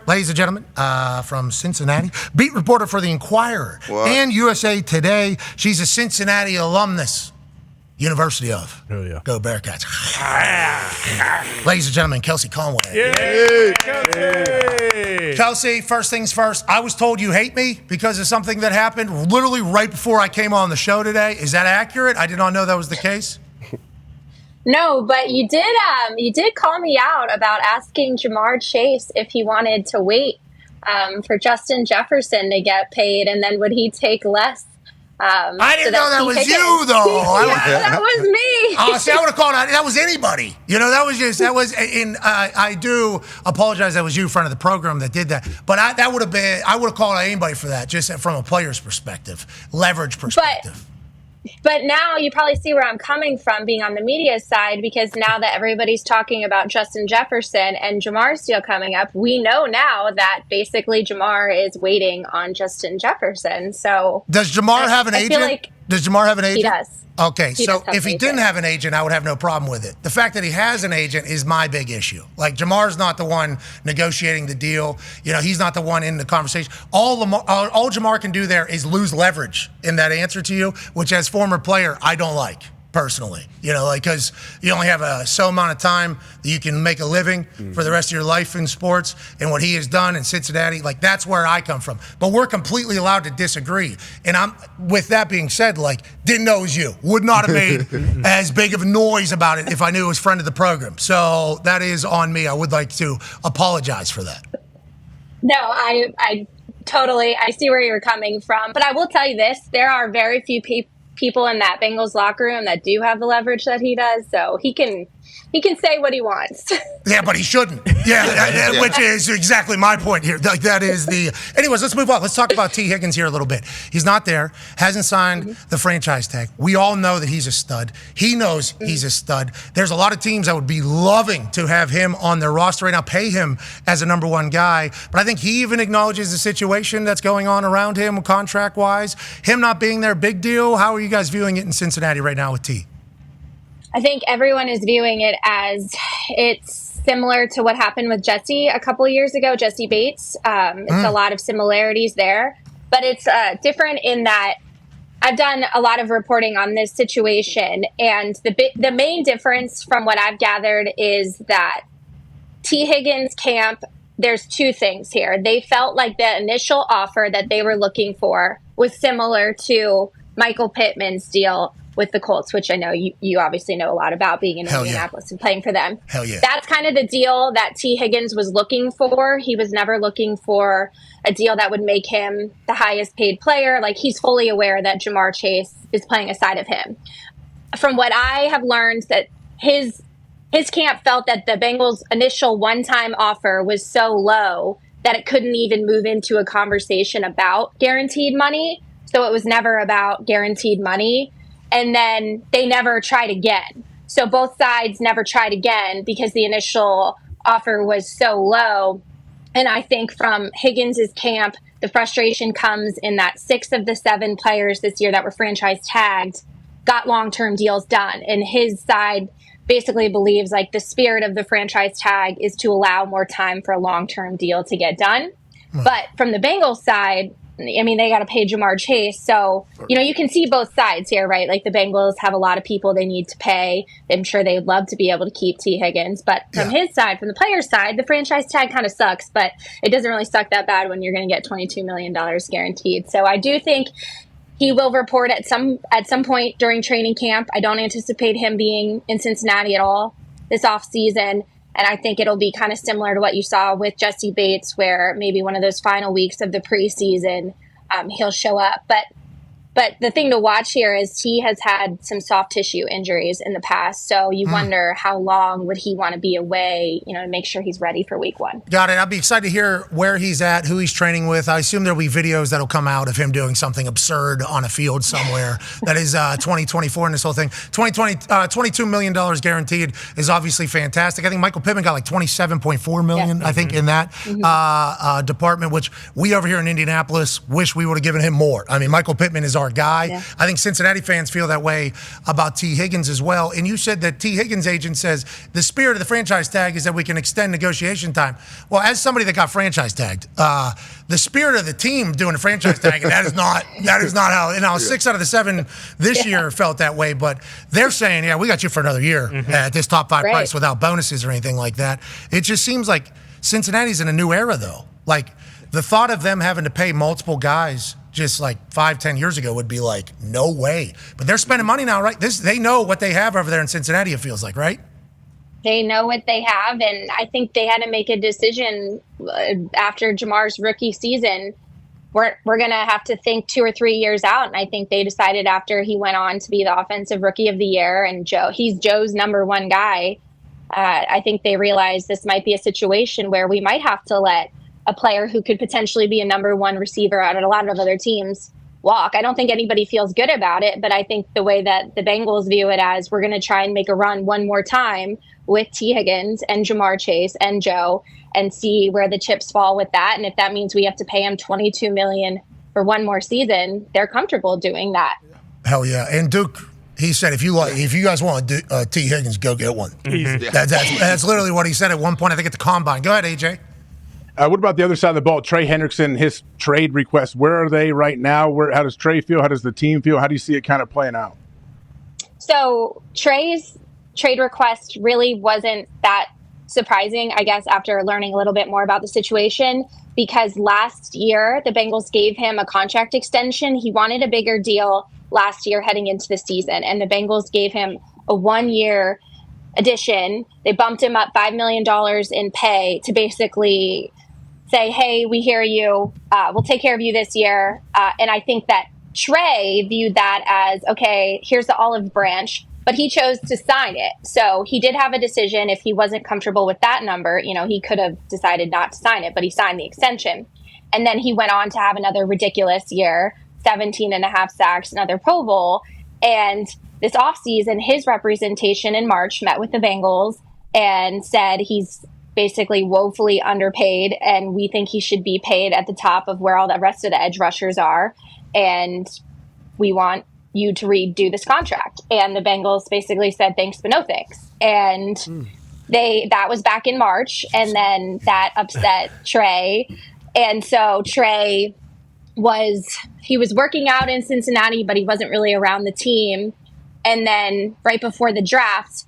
ladies and gentlemen, from Cincinnati, beat reporter for the Inquirer and USA Today. She's a Cincinnati alumnus. University of. Oh, yeah. Go Bearcats. Ladies and gentlemen, Kelsey Conway. Yay! Kelsey! Kelsey, first things first, I was told you hate me because of something that happened literally right before I came on the show today. Is that accurate? I did not know that was the case. No, but you did call me out about asking Jamar Chase if he wanted to wait for Justin Jefferson to get paid, and then would he take less? I didn't know that was you, though. That was me. See, I would have called out. That was anybody. I do apologize. That was you in front of the program that did that. But I would have called out anybody for that, just from a player's perspective, leverage perspective. But now you probably see where I'm coming from being on the media side, because now that everybody's talking about Justin Jefferson and Jamar's deal coming up, we know now that basically Jamar is waiting on Justin Jefferson. So does Jamar have an agent? Does Jamar have an agent? He does. Okay, so if he didn't have an agent, I would have no problem with it. The fact that he has an agent is my big issue. Like, Jamar's not the one negotiating the deal. He's not the one in the conversation. All Jamar can do there is lose leverage in that answer to you, which as former player, I don't like. Personally, because you only have so amount of time that you can make a living for the rest of your life in sports, and what he has done in Cincinnati, that's where I come from. But we're completely allowed to disagree. And with that being said, didn't know it was you. Would not have made as big of a noise about it if I knew it was friend of the program. So that is on me. I would like to apologize for that. No, I totally, I see where you're coming from. But I will tell you this, there are very few people in that Bengals locker room that do have the leverage that he does, so he can say what he wants. Yeah, but he shouldn't. Yeah, which is exactly my point here. That is the. Anyways, let's move on. Let's talk about Tee Higgins here a little bit. He's not there. Hasn't signed the franchise tag. We all know that he's a stud. He knows he's a stud. There's a lot of teams that would be loving to have him on their roster right now, pay him as a number one guy. But I think he even acknowledges the situation that's going on around him contract-wise. Him not being there, big deal. How are you guys viewing it in Cincinnati right now with T? I think everyone is viewing it as it's similar to what happened with Jesse a couple of years ago, Jesse Bates. It's a lot of similarities there, but it's different in that I've done a lot of reporting on this situation, and the main difference from what I've gathered is that Tee Higgins camp, there's two things here. They felt like the initial offer that they were looking for was similar to Michael Pittman's deal with the Colts, which I know you obviously know a lot about, being in Indianapolis and playing for them. Hell yeah. That's kind of the deal that Tee Higgins was looking for. He was never looking for a deal that would make him the highest paid player. He's fully aware that Jamar Chase is playing aside of him. From what I have learned, that his camp felt that the Bengals' initial one-time offer was so low that it couldn't even move into a conversation about guaranteed money. So it was never about guaranteed money. And then they never tried again. So both sides never tried again because the initial offer was so low. And I think from Higgins' camp, the frustration comes in that 6 of the 7 players this year that were franchise tagged got long-term deals done. And his side basically believes the spirit of the franchise tag is to allow more time for a long-term deal to get done. But from the Bengals side, I mean, they got to pay Jamar Chase. So, you can see both sides here, right? The Bengals have a lot of people they need to pay. I'm sure they'd love to be able to keep Tee Higgins. But from his side, from the player's side, the franchise tag kind of sucks. But it doesn't really suck that bad when you're going to get $22 million guaranteed. So I do think he will report at some point during training camp. I don't anticipate him being in Cincinnati at all this offseason. And I think it'll be kind of similar to what you saw with Jesse Bates, where maybe one of those final weeks of the preseason, he'll show up. But the thing to watch here is he has had some soft tissue injuries in the past. So you wonder how long would he want to be away, to make sure he's ready for week 1. Got it. I'll be excited to hear where he's at, who he's training with. I assume there'll be videos that'll come out of him doing something absurd on a field somewhere. That is 2024 in this whole thing. $22 million guaranteed is obviously fantastic. I think Michael Pittman got $27.4 million, I think, in that department, which we over here in Indianapolis wish we would have given him more. I mean, Michael Pittman is our our guy. Yeah. I think Cincinnati fans feel that way about Tee Higgins as well. And you said that Tee Higgins' agent says the spirit of the franchise tag is that we can extend negotiation time. Well, as somebody that got franchise tagged, the spirit of the team doing a franchise tag, and that is not how. And now 6 out of the 7 this year felt that way. But they're saying, yeah, we got you for another year at this top 5 price without bonuses or anything like that. It just seems like Cincinnati's in a new era, though. Like the thought of them having to pay multiple guys just like 5-10 years ago would be like, no way. But they're spending money now, right? They know what they have over there in Cincinnati, it feels like, right? They know what they have, and I think they had to make a decision after Jamar's rookie season. We're going to have to think 2 or 3 years out, and I think they decided after he went on to be the offensive rookie of the year, and he's Joe's number 1 guy. I think they realized this might be a situation where we might have to let a player who could potentially be a number 1 receiver out of a lot of other teams walk. I don't think anybody feels good about it, but I think the way that the Bengals view it as we're going to try and make a run one more time with Tee Higgins and Jamar Chase and Joe and see where the chips fall with that. And if that means we have to pay him $22 million for one more season, they're comfortable doing that. Hell yeah. And Duke, he said, if you guys want Tee Higgins, go get one. That's literally what he said at one point, I think at the Combine. Go ahead, AJ. What about the other side of the ball? Trey Hendrickson, his trade requests, where are they right now? How does Trey feel? How does the team feel? How do you see it kind of playing out? So Trey's trade request really wasn't that surprising, I guess, after learning a little bit more about the situation, because last year the Bengals gave him a contract extension. He wanted a bigger deal last year heading into the season, and the Bengals gave him a 1-year addition. They bumped him up $5 million in pay to basically say, hey, we hear you. We'll take care of you this year. And I think that Trey viewed that as, okay, here's the olive branch, but he chose to sign it. So he did have a decision. If he wasn't comfortable with that number, he could have decided not to sign it, but he signed the extension. And then he went on to have another ridiculous year, 17.5 sacks, another Pro Bowl. And this offseason, his representation in March met with the Bengals and said he's basically woefully underpaid, and we think he should be paid at the top of where all the rest of the edge rushers are, and we want you to redo this contract. And the Bengals basically said thanks but no thanks. And that was back in March, and then that upset Trey. And so Trey was working out in Cincinnati, but he wasn't really around the team. And then right before the draft,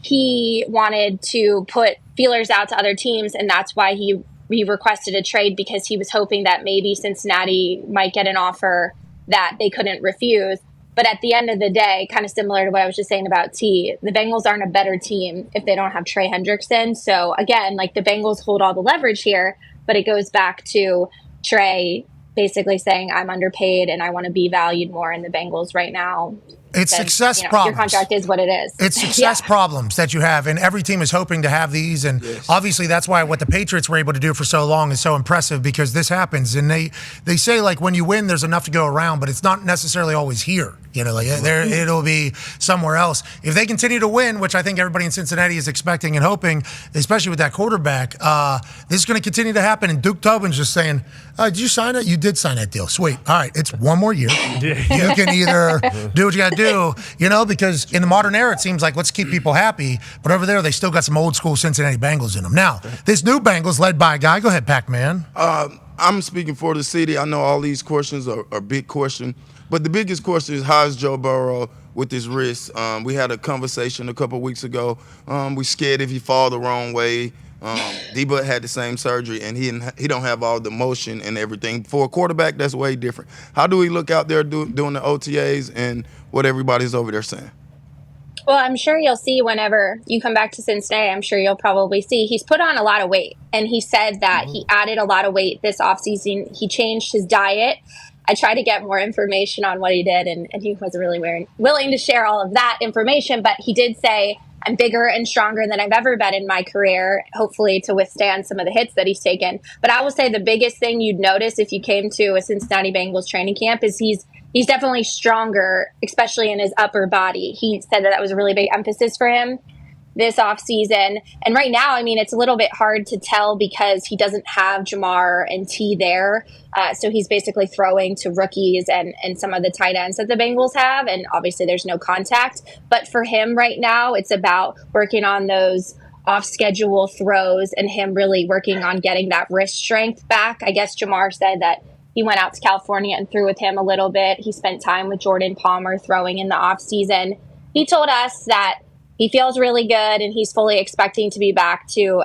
he wanted to put feelers out to other teams, and that's why he requested a trade, because he was hoping that maybe Cincinnati might get an offer that they couldn't refuse. But at the end of the day, kind of similar to what I was just saying about T, the Bengals aren't a better team if they don't have Trey Hendrickson. So again, like, the Bengals hold all the leverage here, but it goes back to Trey basically saying, I'm underpaid and I want to be valued more in the Bengals right now. It's success problems. Your contract is what it is. It's success problems that you have, and every team is hoping to have these. And obviously, that's why what the Patriots were able to do for so long is so impressive, because this happens. And they say, like, when you win, there's enough to go around, but it's not necessarily always here. It'll be somewhere else. If they continue to win, which I think everybody in Cincinnati is expecting and hoping, especially with that quarterback, this is going to continue to happen. And Duke Tobin's just saying, did you sign it? You did sign that deal. Sweet. All right, it's one more year. You can either do what you got to do, because in the modern era, it seems like let's keep people happy. But over there, they still got some old school Cincinnati Bengals in them. Now, this new Bengals led by a guy. Go ahead, Pac-Man. I'm speaking for the city. I know all these questions are big questions. But the biggest question is, how is Joe Burrow with his wrist? We had a conversation a couple of weeks ago. We scared if he fall the wrong way. D-Butt had the same surgery, and he don't have all the motion and everything. For a quarterback, that's way different. How do we look out there doing the OTAs and what everybody's over there saying? Well, I'm sure you'll see whenever you come back to Cincinnati, I'm sure you'll probably see he's put on a lot of weight. And he said that he added a lot of weight this offseason. He changed his diet. I tried to get more information on what he did, and he wasn't really willing to share all of that information. But he did say, I'm bigger and stronger than I've ever been in my career, hopefully to withstand some of the hits that he's taken. But I will say the biggest thing you'd notice if you came to a Cincinnati Bengals training camp is he's definitely stronger, especially in his upper body. He said that was a really big emphasis for him. this offseason. And right now, I mean, it's a little bit hard to tell because he doesn't have Jamar and T there. So he's basically throwing to rookies and some of the tight ends that the Bengals have. And obviously there's no contact. But for him right now, it's about working on those off-schedule throws and him really working on getting that wrist strength back. I guess Jamar said that he went out to California and threw with him a little bit. He spent time with Jordan Palmer throwing in the offseason. He told us that he feels really good and he's fully expecting to be back to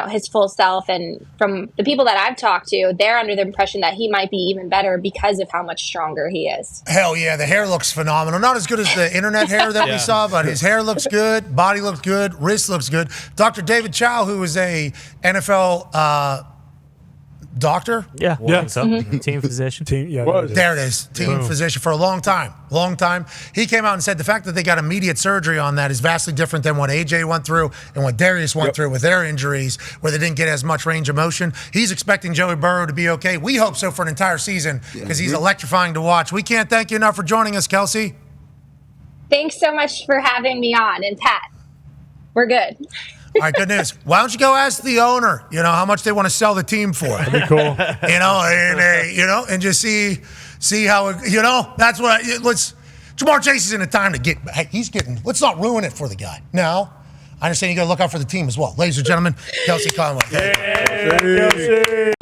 his full self. And from the people that I've talked to, they're under the impression that he might be even better because of how much stronger he is. Hell yeah, the hair looks phenomenal. Not as good as the internet hair that we saw, but his hair looks good, body looks good, wrist looks good. Dr. David Chow, who is a NFL doctor? Yeah. I think so. Mm-hmm. Team physician. There it is. Team physician for a long time. He came out and said the fact that they got immediate surgery on that is vastly different than what AJ went through and what Darius went through with their injuries, where they didn't get as much range of motion. He's expecting Joey Burrow to be okay. We hope so for an entire season because he's electrifying to watch. We can't thank you enough for joining us, Kelsey. Thanks so much for having me on. And Pat, we're good. All right, good news. Why don't you go ask the owner, how much they want to sell the team for? That'd be cool. And just see how, that's what Jamar Chase is in a time to let's not ruin it for the guy. No, I understand you got to look out for the team as well. Ladies and gentlemen, Kelsey Conway. Kelsey.